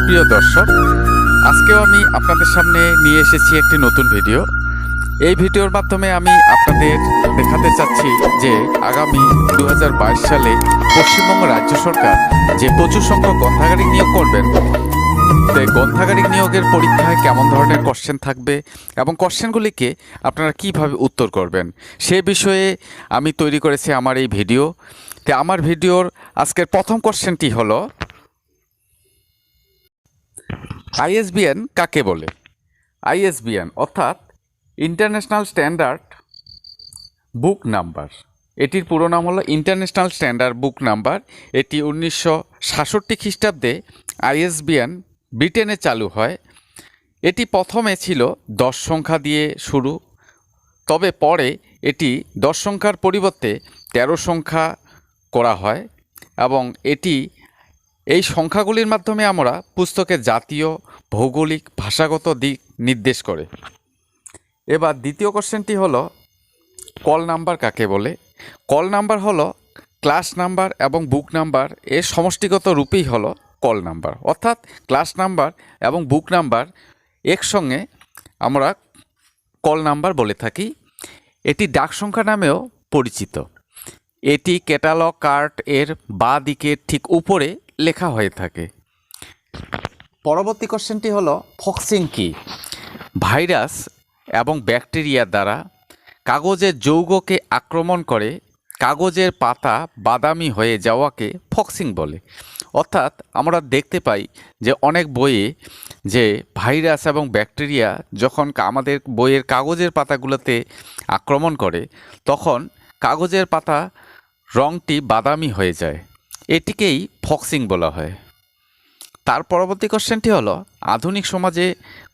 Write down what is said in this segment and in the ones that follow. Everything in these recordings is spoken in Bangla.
সুপ্রিয় দর্শক, আজকেও আমি আপনাদের সামনে নিয়ে এসেছি একটি নতুন ভিডিও। এই ভিডিওর মাধ্যমে আমি আপনাদের দেখাতে চাচ্ছি যে আগামী 2022 সালে পশ্চিমবঙ্গ রাজ্য সরকার যে প্রচুর সংখ্যক গ্রন্থাগারিক নিয়োগ করবেন, তাই গ্রন্থাগারিক নিয়োগের পরীক্ষায় কেমন ধরনের কোশ্চেন থাকবে এবং কোশ্চেনগুলিকে আপনারা কিভাবে উত্তর করবেন সে বিষয়ে আমি তৈরি করেছি আমার এই ভিডিও। তো আমার ভিডিওর আজকের প্রথম কোশ্চেনটি হলো, আইএসবিএন কাকে বলে? আইএসবিএন অর্থাৎ ইন্টারন্যাশনাল স্ট্যান্ডার্ড বুক নাম্বার। এটির পুরো নাম হলো ইন্টারন্যাশনাল স্ট্যান্ডার্ড বুক নাম্বার। এটি 1966 খ্রিস্টাব্দে আইএসবিএন ব্রিটেনে চালু হয়। এটি প্রথমে ছিল 10 সংখ্যা দিয়ে শুরু, তবে পরে এটি 10 সংখ্যার পরিবর্তে 13 সংখ্যা করা হয় এবং এই সংখ্যাগুলির মাধ্যমে আমরা পুস্তকের জাতীয়, ভৌগোলিক, ভাষাগত দিক নির্দেশ করে। এবার দ্বিতীয় কোশ্চেনটি হলো, কল নাম্বার কাকে বলে? কল নাম্বার হলো ক্লাস নাম্বার এবং বুক নাম্বার এর সমষ্টিগত রূপেই হলো কল নাম্বার, অর্থাৎ ক্লাস নাম্বার এবং বুক নাম্বার একসঙ্গে আমরা কল নাম্বার বলে থাকি। এটি ডাক সংখ্যা নামেও পরিচিত। এটি ক্যাটালগ কার্ড এর বাঁ দিকের ঠিক উপরে লেখা হয়ে থাকে। পরবর্তী কোশ্চেনটি হলো, ফক্সিং কি? ভাইরাস এবং ব্যাকটেরিয়া দ্বারা কাগজের যৌগকে আক্রমণ করে কাগজের পাতা বাদামি হয়ে যাওয়াকে ফক্সিং বলে। অর্থাৎ আমরা দেখতে পাই যে অনেক বইয়ে যে ভাইরাস এবং ব্যাকটেরিয়া যখন আমাদের বইয়ের কাগজের পাতাগুলোতে আক্রমণ করে তখন কাগজের পাতা রঙটি বাদামি হয়ে যায়, এটিকেই ফক্সিং বলা হয়। তার পরবর্তী কোশ্চেনটি হলো, আধুনিক সমাজে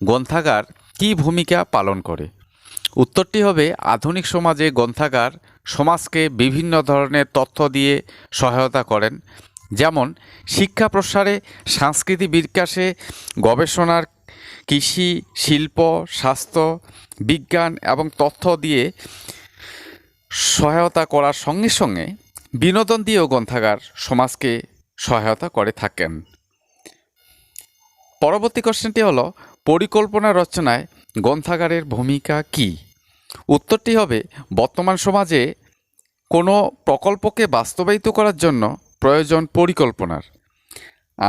গ্রন্থাগার কী ভূমিকা পালন করে? উত্তরটি হবে, আধুনিক সমাজে গ্রন্থাগার সমাজকে বিভিন্ন ধরনের তথ্য দিয়ে সহায়তা করেন, যেমন শিক্ষা প্রসারে, সংস্কৃতি বিকাশে, গবেষণার, কৃষি, শিল্প, স্বাস্থ্য, বিজ্ঞান এবং তথ্য দিয়ে সহায়তা করার সঙ্গে সঙ্গে বিনোদন দিয়েও গ্রন্থাগার সমাজকে সহায়তা করে থাকেন। পরবর্তী কোশ্চেনটি হলো, পরিকল্পনা রচনায় গ্রন্থাগারের ভূমিকা কী? উত্তরটি হবে, বর্তমান সমাজে কোনো প্রকল্পকে বাস্তবায়িত করার জন্য প্রয়োজন পরিকল্পনার,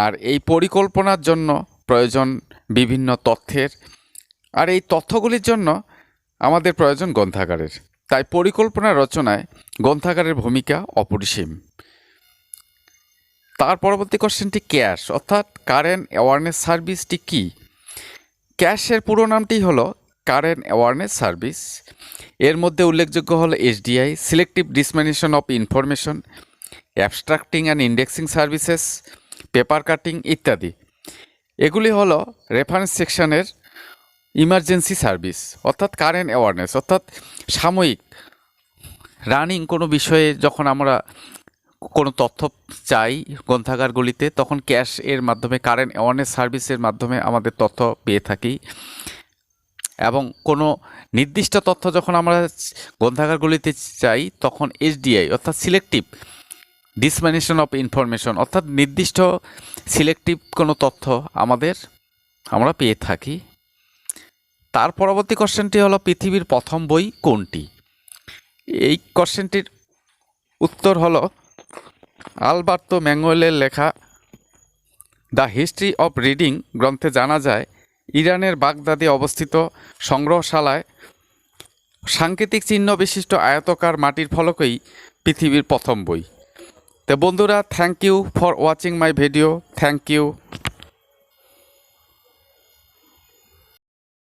আর এই পরিকল্পনার জন্য প্রয়োজন বিভিন্ন তথ্যের, আর এই তথ্যগুলির জন্য আমাদের প্রয়োজন গ্রন্থাগারের। তাই পরিকল্পনা রচনায় গ্রন্থাগারের ভূমিকা অপরিসীম। তার পরবর্তী কোশ্চেনটি, ক্যাশ অর্থাৎ কারেন্ট অ্যাওয়ারনেস সার্ভিসটি কী? ক্যাশের পুরো নামটি হলো কারেন্ট অ্যাওয়ারনেস সার্ভিস। এর মধ্যে উল্লেখযোগ্য হলো SDI, selective dissemination of information, abstracting and indexing services, paper cutting ইত্যাদি। এগুলি হলো রেফারেন্স সেকশনের ইমার্জেন্সি সার্ভিস। অর্থাৎ কারেন্ট অ্যাওয়ারনেস অর্থাৎ সাময়িক রানিং কোনো বিষয়ে যখন আমরা কোনো তথ্য চাই গ্রন্থাগারগুলিতে, তখন ক্যাশ এর মাধ্যমে, কারেন্ট অ্যাওয়ারনেস সার্ভিসের মাধ্যমে আমাদের তথ্য পেয়ে থাকি। এবং কোনো নির্দিষ্ট তথ্য যখন আমরা গ্রন্থাগারগুলিতে চাই তখন এসডিআই অর্থাৎ সিলেক্টিভ ডিসমিনেশন অফ ইনফরমেশন অর্থাৎ নির্দিষ্ট সিলেক্টিভ কোনো তথ্য আমরা পেয়ে থাকি। তার পরবর্তী কোশ্চেনটি হলো, পৃথিবীর প্রথম বই কোনটি? এই কোশ্চেনটির উত্তর হলো, আলবার্তো ম্যানুয়েলের লেখা দ্য হিস্ট্রি অফ রিডিং গ্রন্থে জানা যায় ইরানের বাগদাদে অবস্থিত সংগ্রহশালায় সাংকেতিক চিহ্ন বিশিষ্ট আয়তকার মাটির ফলকই পৃথিবীর প্রথম বই। তো বন্ধুরা, thank you for watching my video. Thank you.